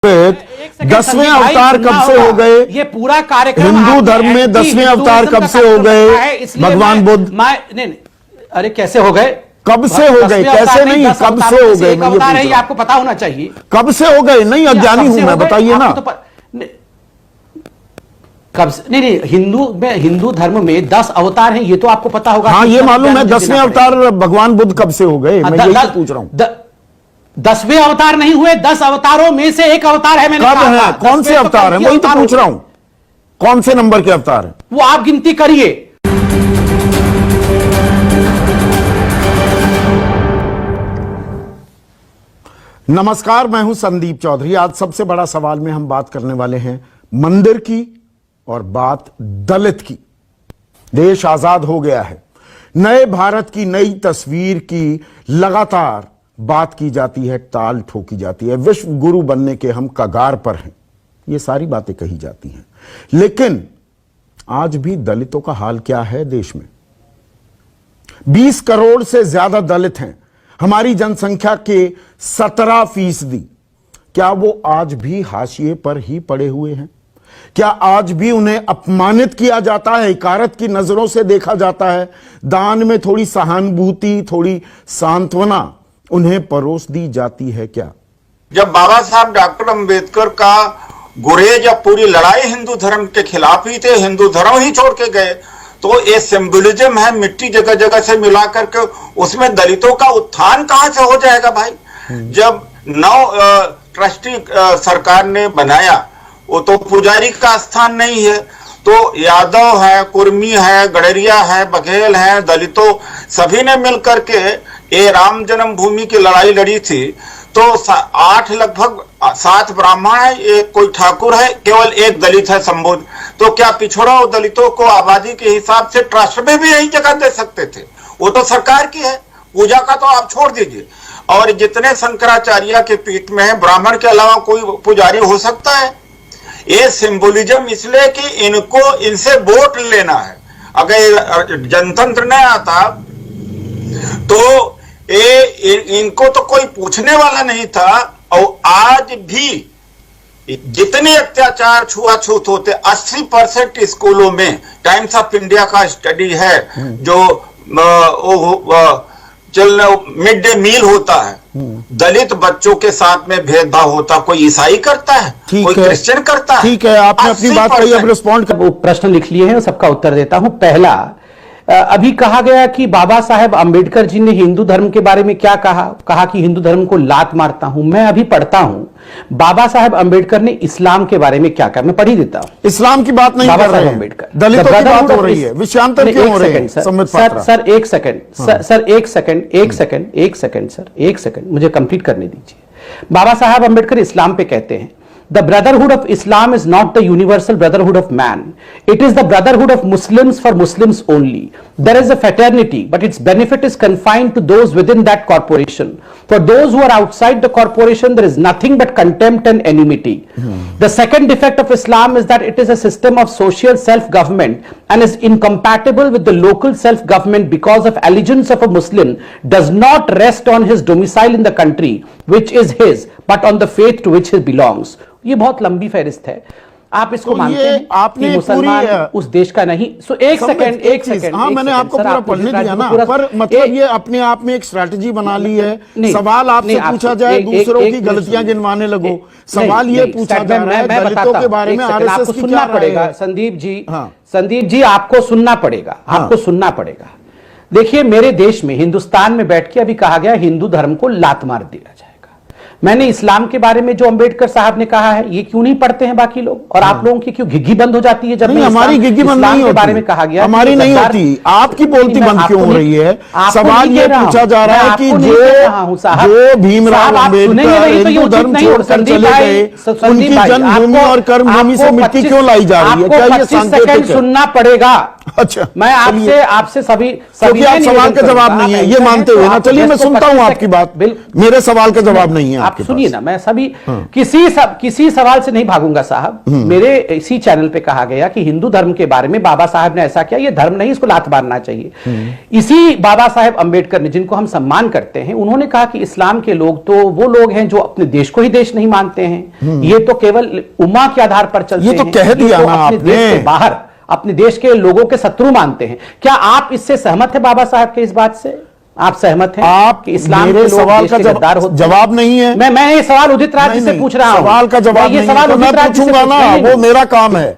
10वें अवतार कब से हो गए? ये पूरा कार्यक्रम हिंदू धर्म में 10वें अवतार कब से हो गए? भगवान बुद्ध नहीं, अरे कैसे हो गए? कब से हो गए? कैसे नहीं, कब से हो गए? मैं ये पूछ रहा हूं, आपको पता होना चाहिए कब से हो गए। नहीं, अज्ञानी हूं मैं, बताइए ना। कब से? नहीं, हिंदू धर्म में 10 अवतार हैं, ये तो आपको पता होगा। हाँ, ये मालूम है। 10वें अवतार भगवान बुद्ध कब से हो गए? मैं यही पूछ रहा हूं। 10वें अवतार नहीं हुए, 10 अवतारों में से एक अवतार है। मैंने कहा है, कौन से अवतार है? वही तो पूछ रहा हूं, कौन से नंबर के अवतार है वो आप गिनती करिए। नमस्कार, मैं हूं संदीप चौधरी। आज सबसे बड़ा सवाल में हम बात करने वाले हैं मंदिर की और बात दलित की। देश आजाद हो गया है, नए भारत की नई तस्वीर की लगातार बात की जाती है, ताल ठोकी जाती है। विश्व गुरु बनने के हम कगार पर हैं, ये सारी बातें कही जाती हैं। लेकिन आज भी दलितों का हाल क्या है देश में? 20 करोड़ से ज्यादा दलित हैं, हमारी जनसंख्या के 17%। क्या वो आज भी हाशिए पर ही पड़े हुए हैं? क्या आज भी उन्हें अपमानित किया जाता है, इकारत की नजरों से देखा जाता है? दान में थोड़ी सहानुभूति, थोड़ी सांत्वना उन्हें परोस दी जाती है क्या? जब बाबा साहब डॉक्टर अंबेडकर का गुरेज या पूरी लड़ाई हिंदू धर्म के खिलाफ ही थे, हिंदू धर्म ही छोड़ के गए, तो ये सिंबलिज्म है, मिट्टी जगह जगह से मिला करके उसमें दलितों का उत्थान कहां से हो जाएगा भाई? जब 9 ट्रस्टी सरकार ने बनाया, वो तो पुजारी का स्थान नहीं है, तो यादव है, कुर्मी है, गडरिया है, बघेल है, दलितों सभी ने मिलकर के ये राम जन्मभूमि की लड़ाई लड़ी थी। तो 8 लगभग 7 ब्राह्मण है, एक कोई ठाकुर है, केवल एक दलित है संबोध। तो क्या पिछड़ा दलितों को आबादी के हिसाब से ट्रस्ट में भी यही जगह दे सकते थे? वो तो सरकार की है, पूजा का तो आप छोड़ दीजिए। और जितने शंकराचार्य के पीठ में है, ब्राह्मण के अलावा कोई पुजारी हो सकता है? ये सिंबोलिज्म इसलिए कि इनको इनसे वोट लेना है। अगर जनतंत्र नहीं आता तो इनको तो कोई पूछने वाला नहीं था। और आज भी जितने अत्याचार छुआछूत होते, 80% स्कूलों में, टाइम्स ऑफ इंडिया का स्टडी है, जो मिड डे मील होता है, दलित बच्चों के साथ में भेदभाव होता। कोई ईसाई करता है, कोई क्रिश्चियन करता है। ठीक है, आपने अपनी बात कही, अब रिस्पॉन्ड कर। प्रश्न लिख लिए हैं, सबका उत्तर देता हूं। पहला, अभी कहा गया कि बाबा साहेब अंबेडकर जी ने हिंदू धर्म के बारे में क्या कहा कि हिंदू धर्म को लात मारता हूं। मैं अभी पढ़ता हूं बाबा साहेब अंबेडकर ने इस्लाम के बारे में क्या कहा, मैं पढ़ ही देता हूं। इस्लाम की बात नहीं कर रहे हैं, अंबेडकर दलितों की बात हो रही है। विषयांतर क्यों हो रहे हैं? सर एक सेकंड मुझे कंप्लीट करने दीजिए। बाबा साहेब अंबेडकर इस्लाम पे कहते हैं, The brotherhood of Islam is not the universal brotherhood of man. It is the brotherhood of Muslims for Muslims only. There is a fraternity, but its benefit is confined to those within that corporation. For those who are outside the corporation, there is nothing but contempt and enmity. The second defect of Islam is that it is a system of social self-government and is incompatible with the local self-government because of allegiance of a Muslim does not rest on his domicile in the country, which is his, but on the faith to which he belongs. ये बहुत लंबी फहरिस्त है। आप इसको तो मानते हैं आपने कि मुसलमान उस देश का नहीं? सो एक सेकंड। हाँ, मैंने आपको पूरा पढ़ने दिया ना, पर मतलब ये अपने आप में एक स्ट्रैटेजी बना ली है। सवाल आपसे पूछा जाए, दूसरों की गलतियां गिनवाने लगो। सवाल ये पूछा जा रहा है दलितों के बारे में आरएसएस की क्या राय है? संदीप जी आपको सुनना पड़ेगा, आपको सुनना पड़ेगा। देखिए, मेरे देश में, हिंदुस्तान में बैठ के अभी कहा गया हिंदू धर्म को लात मार दिया जाएगा। मैंने इस्लाम के बारे में जो अंबेडकर साहब ने कहा है, ये क्यों नहीं पढ़ते हैं बाकी लोग? और आप लोगों की क्यों घिघी बंद हो जाती है जब हमारी घिघी बंद नहीं होती? बारे में कहा गया, हमारी नहीं होती, आपकी बोलती बंद क्यों हो रही है? सवाल ये पूछा जा रहा है कि जो भीमराव अंबेडकर हिंदू धर्म छोड़कर चले गए, उनकी जन्मभूमि और कर्मभूमि से मिट्टी क्यों लाई जा रही है? क्या ये सांकेतिक है? सुनना पड़ेगा। अच्छा, मैं आपसे सभी क्योंकि आप सवाल का जवाब नहीं है ये मानते हुए ना, चलिए मैं सुनता हूं आपकी बात, मेरे सवाल का जवाब नहीं है आप आपके सुनिए पास। ना, मैं सभी किसी सवाल से नहीं भागूंगा साहब। मेरे इसी चैनल पे कहा गया कि हिंदू धर्म के बारे में बाबा साहब ने ऐसा किया, ये धर्म नहीं, इसको लात मारना चाहिए। इसी बाबा साहेब अंबेडकर ने, जिनको हम सम्मान करते हैं, उन्होंने कहा कि इस्लाम के लोग तो वो लोग हैं जो अपने देश को ही देश नहीं मानते हैं, ये तो केवल उम्मा के आधार पर चलते हैं, ये तो कह दिया ना अपने देश से बाहर अपने देश के लोगों के शत्रु मानते हैं। क्या आप इससे सहमत है बाबा साहब के इस बात से? आप सहमत हैं आप कि इस्लाम मेरे के लोग सवाल देश का के गद्दार होते हैं? जवाब नहीं है। मैं ये सवाल उदित राज जी से पूछ रहा हूं। सवाल का जवाब ये नहीं सवाल है, तो मैं उदित राज जी से पूछूंगा ना, नहीं, वो मेरा काम है।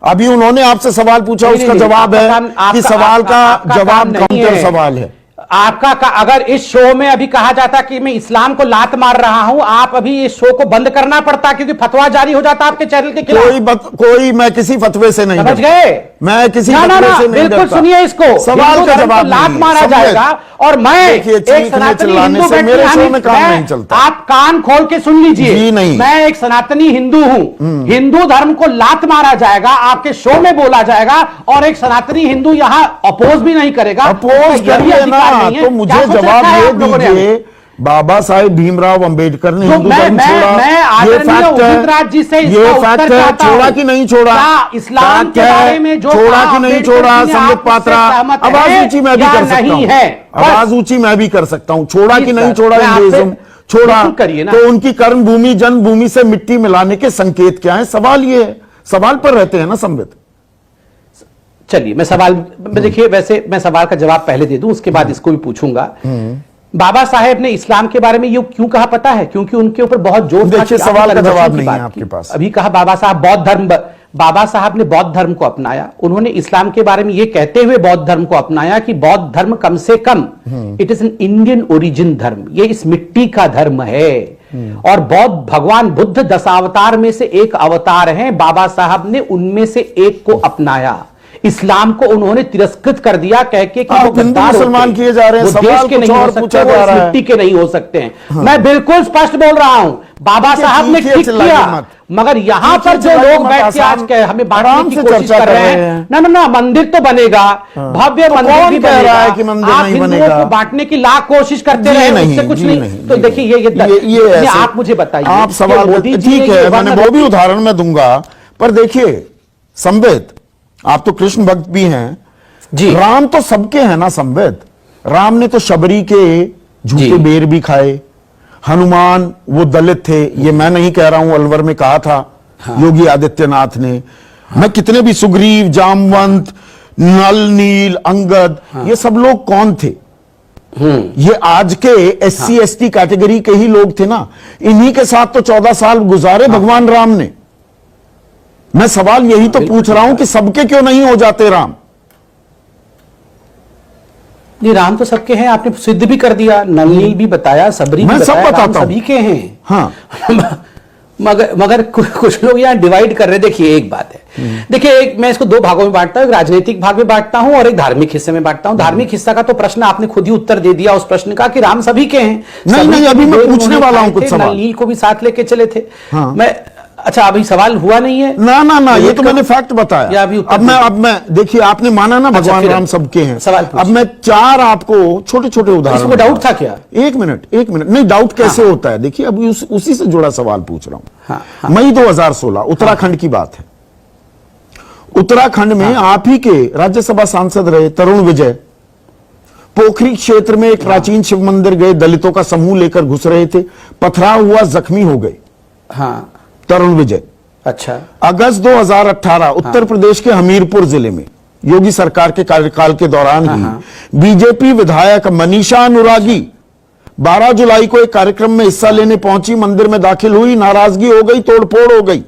अभी उन्होंने आपसे सवाल पूछा, उसका जवाब है कि सवाल का जवाब काउंटर सवाल है। आपका अगर इस शो में अभी कहा जाता कि मैं इस्लाम को लात मार रहा हूं, आप अभी इस शो को बंद करना पड़ता, क्योंकि फतवा जारी हो जाता आपके चैनल के खिलाफ। कोई मैं किसी फतवे से नहीं समझ गए? मैं किसी ना, फतवे से नहीं बिल्कुल डरता। सुनिए इसको, सवाल का जवाब लात मारा जाएगा। और मैं एक सनातनी हिंदू मेरे शो में काम नहीं चलता। आप कान खोल के सुन लीजिए, जी नहीं, मैं एक सनातनी हिंदू हूं। हिंदू धर्म को लात मारा जाएगा, आपके शो में बोला जाएगा, और एक सनातनी हिंदू यहां अपोज भी नहीं करेगा। अपोज करिए ना, तो मुझे जवाब ये दीजिए, बाबा साहेब भीमराव अंबेडकर ने हिंदू धर्म छोड़ा, ये फैक्ट है, ये फैक्ट है, छोड़ा कि नहीं छोड़ा, इस्लाम के बारे में जो छोड़ा कि नहीं छोड़ा, संबित पात्रा, आवाज ऊंची मैं भी कर सकता हूं, आवाज ऊंची मैं भी कर सकता हूं, छोड़ा कि नहीं छोड़ा हिंदुइज्म, छोड़ा तो उनकी कर्म भूमि जन्मभूमि से मिट्टी मिलाने के संकेत क्या है? सवाल ये है, सवाल पर रहते हैं ना संबित। चलिए मैं सवाल, देखिए वैसे मैं सवाल का जवाब पहले दे दूं, उसके बाद इसको भी पूछूंगा। बाबा साहेब ने इस्लाम के बारे में ये क्यों कहा पता है? क्योंकि उनके ऊपर बहुत जोर था। देखिए सवाल का जवाब नहीं है आपके पास। अभी कहा बाबा साहब ने बौद्ध धर्म को अपनाया। उन्होंने इस्लाम के बारे में ये कहते हुए बौद्ध धर्म को अपनाया कि बौद्ध धर्म कम से कम it is an Indian origin धर्म, ये इस मिट्टी का धर्म है। और बौद्ध, भगवान बुद्ध 10 अवतार में से एक अवतार हैं, बाबा साहब ने उनमें से एक को अपनाया। इस्लाम को उन्होंने तिरस्कृत कर दिया, कह के कि वो हिंदू मुसलमान किए जा रहे हैं, देश के नहीं हो सकते, वो इस मिट्टी के नहीं हो सकते हैं। मैं बिल्कुल स्पष्ट बोल रहा हूं, बाबा साहब ने ठीक किया। मगर यहां पर जो लोग बैठ के आज हमें बांटने की कोशिश कर रहे हैं, ना मंदिर तो बनेगा, भव्य मंदिर भी बनेगा, आप हिंदुओं को बांटने की लाख कोशिश करते रहे, उससे कुछ नहीं। तो देखिए ये आप मुझे बताइए, आप सवाल, ठीक है मैंने वो भी उदाहरण में दूंगा, पर देखिए संबित, आप तो कृष्ण भक्त भी हैं जी, राम तो सबके हैं ना संबित। राम ने तो शबरी के झूठे बेर भी खाए, हनुमान वो दलित थे, ये मैं नहीं कह रहा हूं, अलवर में कहा था योगी आदित्यनाथ ने। मैं कितने भी सुग्रीव, जामवंत, नल, नील, अंगद, ये सब लोग कौन थे? ये आज के SC ST कैटेगरी के ही लोग थे ना। इन्हीं के साथ तो 14 साल गुजारे भगवान राम ने। मैं सवाल यही तो पूछ रहा हूं कि सबके क्यों नहीं हो जाते राम? नहीं, राम तो सबके हैं, आपने सिद्ध भी कर दिया, नलनील भी बताया, सबरी भी बताया, सब बताता हूं, सभी के हैं। हाँ मगर कुछ लोग यहाँ डिवाइड कर रहे हैं। देखिए एक बात है, देखिए मैं इसको 2 भागों में बांटता हूं, एक राजनीतिक भाग में बांटता हूं और एक धार्मिक हिस्से में बांटता हूं। धार्मिक हिस्सा का तो प्रश्न आपने खुद ही उत्तर दे दिया उस प्रश्न का कि राम सभी के हैं। नहीं, अभी मैं पूछने वाला हूं कुछ सवाल। नलनील को भी साथ लेके चले थे। मैं अच्छा, अभी सवाल हुआ नहीं है ना, ये तो मैंने फैक्ट बताया। अब मैं देखिए, आपने माना ना भगवान राम सबके हैं। अब मैं 4 आपको छोटे छोटे उदाहरण, डाउट था क्या? एक मिनट नहीं, डाउट कैसे होता है? देखिए अभी उसी से जुड़ा सवाल पूछ रहा हूं। मई 2016 उत्तराखंड की बात है। उत्तराखंड में आप ही के राज्यसभा सांसद रहे तरुण विजय पोखरी क्षेत्र में एक प्राचीन शिव मंदिर गए, दलितों का समूह लेकर घुस रहे थे, पथराव हुआ, जख्मी हो गए तरुण विजय। अच्छा, अगस्त 2018 उत्तर प्रदेश के हमीरपुर जिले में योगी सरकार के कार्यकाल के दौरान ही बीजेपी विधायक मनीषा अनुरागी 12 जुलाई को एक कार्यक्रम में हिस्सा लेने पहुंची, मंदिर में दाखिल हुई, नाराजगी हो गई, तोड़फोड़ हो गई।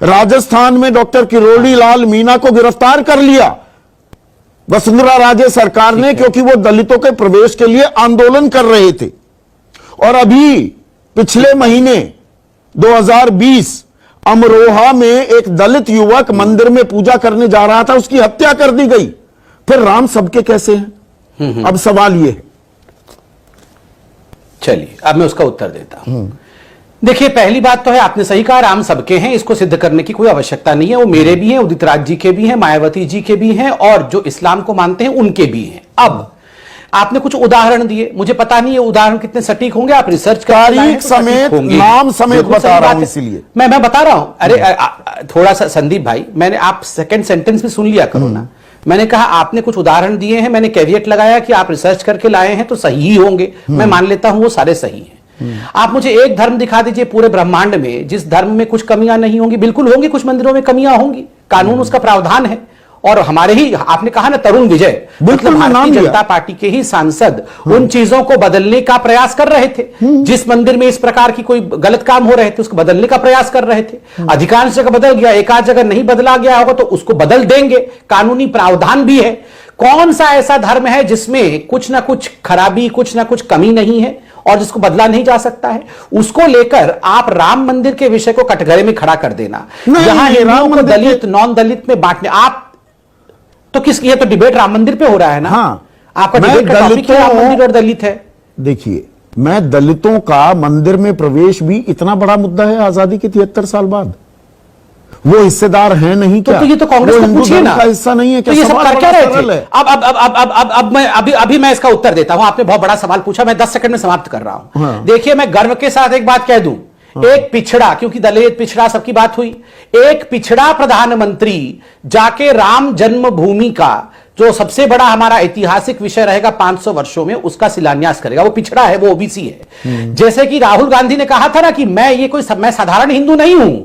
राजस्थान में डॉक्टर किरोड़ी लाल मीणा को गिरफ्तार कर लिया वसुंधरा राजे सरकार ने, क्योंकि वो दलितों के प्रवेश के लिए आंदोलन कर रहे थे। और अभी पिछले महीने 2020 अमरोहा में एक दलित युवक मंदिर में पूजा करने जा रहा था, उसकी हत्या कर दी गई। फिर राम सबके कैसे हैं? अब सवाल यह है। चलिए अब मैं उसका उत्तर देता हूं। देखिए, पहली बात तो है, आपने सही कहा, राम सबके हैं, इसको सिद्ध करने की कोई आवश्यकता नहीं है। वो मेरे भी हैं, उदित राज जी के भी हैं, मायावती जी के भी हैं, और जो इस्लाम को मानते हैं उनके भी हैं। अब आपने कुछ उदाहरण दिए, मुझे पता नहीं ये उदाहरण कितने सटीक होंगे, आप रिसर्च तारीख समेत, नाम समेत बता रहा हूं, इसलिए मैं बता रहा हूं। अरे थोड़ा सा संदीप भाई, मैंने, आप सेकंड सेंटेंस भी सुन लिया करो ना। मैंने कहा आपने कुछ उदाहरण दिए हैं, मैंने कैविएट लगाया कि आप रिसर्च करके लाए हैं तो सही ही होंगे, मैं मान लेता हूं वो सारे सही हैं। आप मुझे एक धर्म दिखा दीजिए पूरे ब्रह्मांड में जिस धर्म में कुछ कमियां नहीं होंगी। बिल्कुल होंगी, कुछ मंदिरों में कमियां होंगी, कानून उसका प्रावधान है। और हमारे ही, आपने कहा ना तरुण विजय, मतलब भारतीय जनता पार्टी के ही सांसद उन चीजों को बदलने का प्रयास कर रहे थे। जिस मंदिर में इस प्रकार की कोई गलत काम हो रहे थे उसको बदलने का प्रयास कर रहे थे। अधिकांश जगह बदल गया, एक आध जगह नहीं बदला गया होगा तो उसको बदल देंगे, कानूनी प्रावधान भी है। कौन सा ऐसा धर्म है जिसमें कुछ ना कुछ खराबी, कुछ ना कुछ कमी नहीं है और जिसको बदला नहीं जा सकता है? उसको लेकर आप राम मंदिर के विषय को कटघरे में खड़ा कर देना, जहां हिंदुओं को दलित नॉन दलित में बांटने, आप तो किसकी, है तो डिबेट राम मंदिर पे हो रहा है ना। हाँ, आपका डिबेट का टॉपिक है राम मंदिर और दलित है। देखिए, मैं दलितों का मंदिर में प्रवेश भी इतना बड़ा मुद्दा है आजादी के 73 साल बाद, वो हिस्सेदार हैं नहीं क्या? तो ये तो कांग्रेस को पूछिए ना, का हिस्सा नहीं है क्या? तो ये सब कर क्या रहे थे? अब मैं अभी मैं इसका उत्तर देता हूं। आपने बहुत बड़ा सवाल पूछा, मैं 10 सेकंड में समाप्त कर रहा हूं। हाँ। देखिए, मैं गर्व के साथ एक बात कह दूं, एक पिछड़ा, क्योंकि दलित पिछड़ा सबकी बात हुई, एक पिछड़ा प्रधानमंत्री जाके राम जन्मभूमि का जो सबसे बड़ा हमारा ऐतिहासिक विषय रहेगा 500 वर्षों में, उसका शिलान्यास करेगा। वो पिछड़ा है, वो ओबीसी है। जैसे कि राहुल गांधी ने कहा था ना कि मैं साधारण हिंदू नहीं हूं,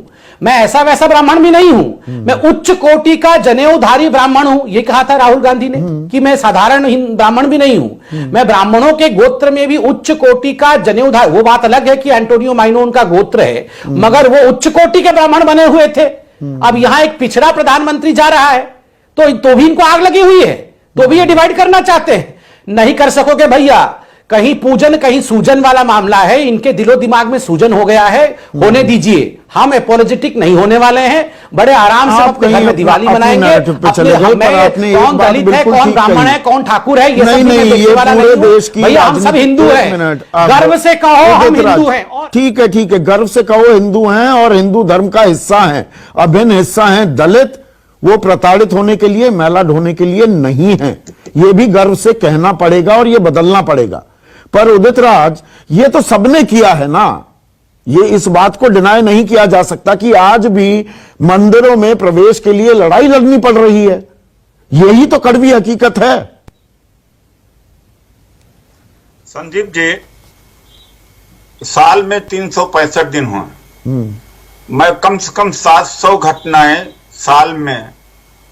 मैं ऐसा वैसा ब्राह्मण भी नहीं हूं, मैं उच्च कोटि का जनेऊधारी ब्राह्मण हूं, यह कहा था राहुल गांधी ने कि मैं साधारण ब्राह्मण भी नहीं हूं, मैं ब्राह्मणों के गोत्र में भी उच्च कोटि का जनेऊधार। वो बात अलग है कि एंटोनियो माइनो उनका गोत्र है, मगर वो उच्च कोटि के ब्राह्मण बने हुए थे। अब यहां एक पिछड़ा प्रधानमंत्री जा रहा है तो भी इनको आग लगी हुई है, तो भी ये डिवाइड करना चाहते हैं। नहीं कर सकोगे भैया, कहीं पूजन कहीं सूजन वाला मामला है, इनके दिलो दिमाग में सूजन हो गया है, होने दीजिए। हम एपोलोजेटिक नहीं होने वाले हैं, बड़े आराम से अपने घर में दिवाली मनाएंगे। कौन दलित है, कौन ब्राह्मण है, कौन ठाकुर है, ये सब देखने वाला नहीं है भैया। हम सब हिंदू हैं, गर्व से कहो हम हिंदू हैं। ठीक है, ठीक है, गर्व से कहो हिंदू हैं और हिंदू धर्म का हिस्सा हैं, अभिन्न हिस्सा हैं। दलित वो प्रताड़ित होने के लिए, मैला ढोने के लिए नहीं है, ये भी गर्व से कहना पड़ेगा और ये बदलना पड़ेगा। पर उदित राज, ये तो सबने किया है ना, ये इस बात को डिनाई नहीं किया जा सकता कि आज भी मंदिरों में प्रवेश के लिए लड़ाई लड़नी पड़ रही है। यही तो कड़वी हकीकत है। संदीप जी, साल में 365 दिन हुए, मैं कम से कम 700 घटनाएं साल में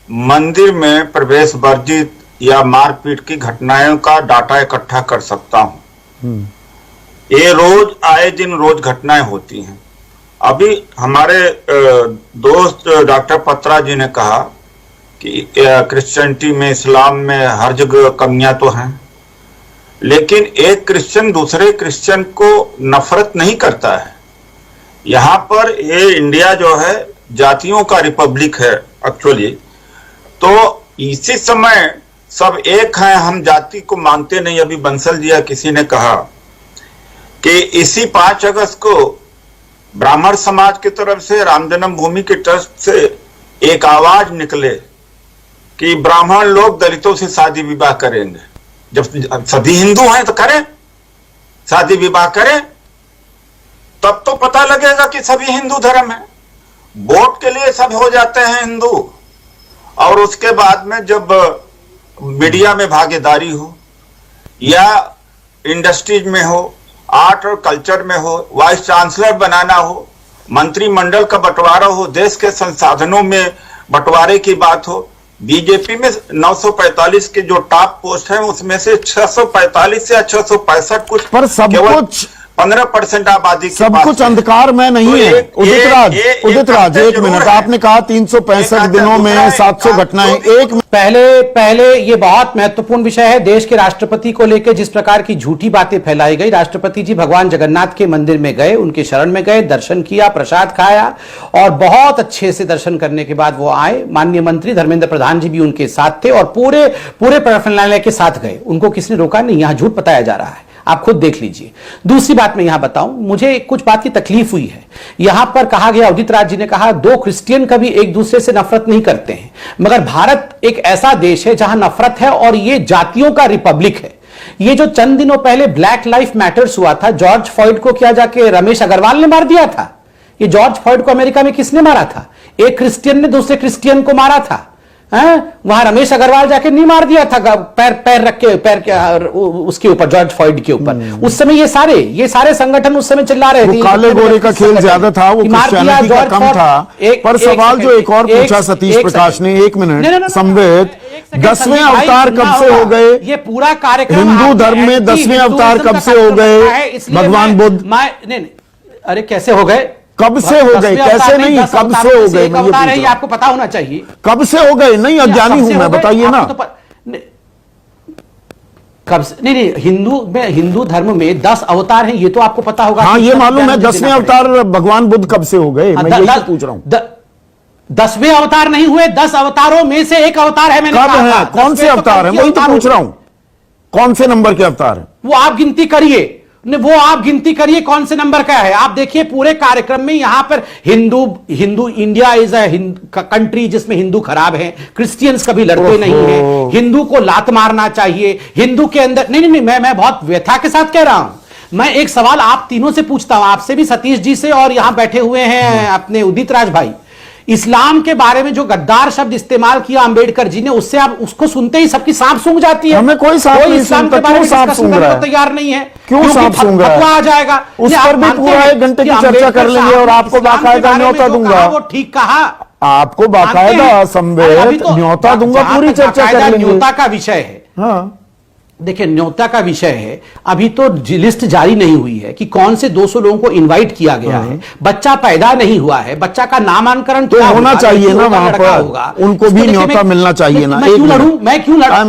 मंदिर में प्रवेश वर्जित या मारपीट की घटनाओं का डाटा इकट्ठा कर सकता हूं। ये रोज आए दिन रोज घटनाएं होती हैं। अभी हमारे दोस्त डॉक्टर पत्रा जी ने कहा कि क्रिश्चियनिटी में, इस्लाम में हर जगह कमियां तो हैं, लेकिन एक क्रिश्चियन दूसरे क्रिश्चियन को नफरत नहीं करता है। यहाँ पर ये इंडिया जो है जातियों का रिपब्लिक है एक्चुअली। तो इसी समय सब एक हैं, हम जाति को मानते नहीं। अभी बंसल जी किसी ने कहा कि इसी 5 अगस्त को ब्राह्मण समाज की तरफ से, राम जन्मभूमि के ट्रस्ट से एक आवाज निकले कि ब्राह्मण लोग दलितों से शादी विवाह करेंगे। जब सभी हिंदू हैं तो करें, शादी विवाह करें, तब तो पता लगेगा कि सभी हिंदू धर्म है। वोट के लिए सब हो जाते हैं हिंदू, और उसके बाद में जब मीडिया में भागीदारी हो या इंडस्ट्रीज में हो, आर्ट और कल्चर में हो, वाइस चांसलर बनाना हो, मंत्रिमंडल का बंटवारा हो, देश के संसाधनों में बंटवारे की बात हो, बीजेपी में 945 के जो टॉप पोस्ट हैं उसमें से 645 या 665 कुछ, पर सब कुछ 15% आबादी सब कुछ अंधकार में नहीं है। उदित राज एक मिनट, आपने कहा 365 दिनों में 700 घटनाएं। एक पहले ये बहुत महत्वपूर्ण विषय है, देश के राष्ट्रपति को लेकर जिस प्रकार की झूठी बातें फैलाई गई। राष्ट्रपति जी भगवान जगन्नाथ के मंदिर में गए, उनके शरण में गए, दर्शन किया, प्रसाद खाया और बहुत अच्छे से दर्शन करने के बाद वो आए। माननीय मंत्री धर्मेंद्र प्रधान जी भी उनके साथ थे और पूरे प्रफुल्लालय के साथ गए, उनको किसने रोका नहीं। यहां झूठ बताया जा रहा है। आप खुद देख लीजिए। दूसरी बात मैं यहां बताऊं, मुझे कुछ बात की तकलीफ हुई है। यहां पर कहा गया, उदित राज जी ने कहा, दो क्रिश्चियन कभी एक दूसरे से नफरत नहीं करते हैं, मगर भारत एक ऐसा देश है जहां नफरत है और ये जातियों का रिपब्लिक है। ये जो चंद दिनों पहले ब्लैक लाइफ मैटर्स हुआ था, जॉर्ज फ्लॉयड को क्या जाके रमेश अग्रवाल ने मार दिया था? ये जॉर्ज फ्लॉयड को अमेरिका में किसने मारा था? एक क्रिश्चियन ने दूसरे क्रिश्चियन को मारा था। वहां रमेश अग्रवाल जाके नहीं मार दिया था, पैर रख के, पैर के उसके ऊपर, जॉर्ज फ्लॉयड के ऊपर। उस समय ये सारे संगठन उस समय चिल्ला रहे थे, काले गोरे का खेल ज्यादा था, वो क्रिश्चियनिटी का कम था। पर सवाल जो एक और पूछा सतीश प्रकाश ने, 1 मिनट, संवेद, 10वें अवतार कब से हो गए? ये पूरा कार्यक्रम हिंदू धर्म में 10वें अवतार कब से हो गए? भगवान बुद्ध। नहीं, अरे कैसे हो गए? कब से हो गए? कैसे नहीं, कब से हो गए? मैं ये आपको पता होना चाहिए कब से हो गए। नहीं, अज्ञानी हूं मैं, बताइए ना। कब से? नहीं, हिंदू धर्म में 10 अवतार हैं, ये तो आपको पता होगा। हाँ, ये मालूम है। 10वें अवतार भगवान बुद्ध कब से हो गए, मैं यही पूछ रहा हूं। 10वें अवतार नहीं हुए, 10 अवतारों में से एक अवतार है। मैंने कब है? कौन से अवतार है? वही तो पूछ रहा हूं, कौन से नंबर के अवतार है? वो आप गिनती करिए, आप गिनती करिए कौन से नंबर का है। आप देखिए पूरे कार्यक्रम में यहां पर Hindu India is a country जिसमें हिंदू खराब है, क्रिश्चियंस कभी लड़ते नहीं है, हिंदू को लात मारना चाहिए, हिंदू के अंदर नहीं, मैं बहुत व्यथा के साथ कह रहा हूं। मैं एक सवाल आप तीनों से पूछता हूं, आपसे भी, सतीश जी से, और यहां बैठे हुए हैं अपने उदित राज भाई। इस्लाम के बारे में जो गद्दार शब्द इस्तेमाल किया अंबेडकर जी ने, उससे आप उसको सुनते ही सबकी सांप सूंघ जाती है। हमें कोई सांप नहीं इस्लाम के बारे में डिस्कशन करने को तैयार नहीं है। क्यों सांप सूंघ रहा है? फतवा आ जाएगा, उस पर भी पूरा 1 घंटे की चर्चा कर लेंगे और आपको बाकायदा न्योता दूंगा। वो ठीक कहा, आपको बाकायदा संवेद न्योता दूंगा, पूरी चर्चा कर लेंगे। न्योता का विषय है। हाँ, देखिए, न्योता का विषय है, अभी तो लिस्ट जारी नहीं हुई है कि कौन से 200 लोगों को इनवाइट किया गया है। बच्चा पैदा नहीं हुआ है, बच्चा का नामांकन तो होना चाहिए ना वहां पर, उनको भी न्योता मिलना चाहिए ना। मैं क्यों लड़ूं?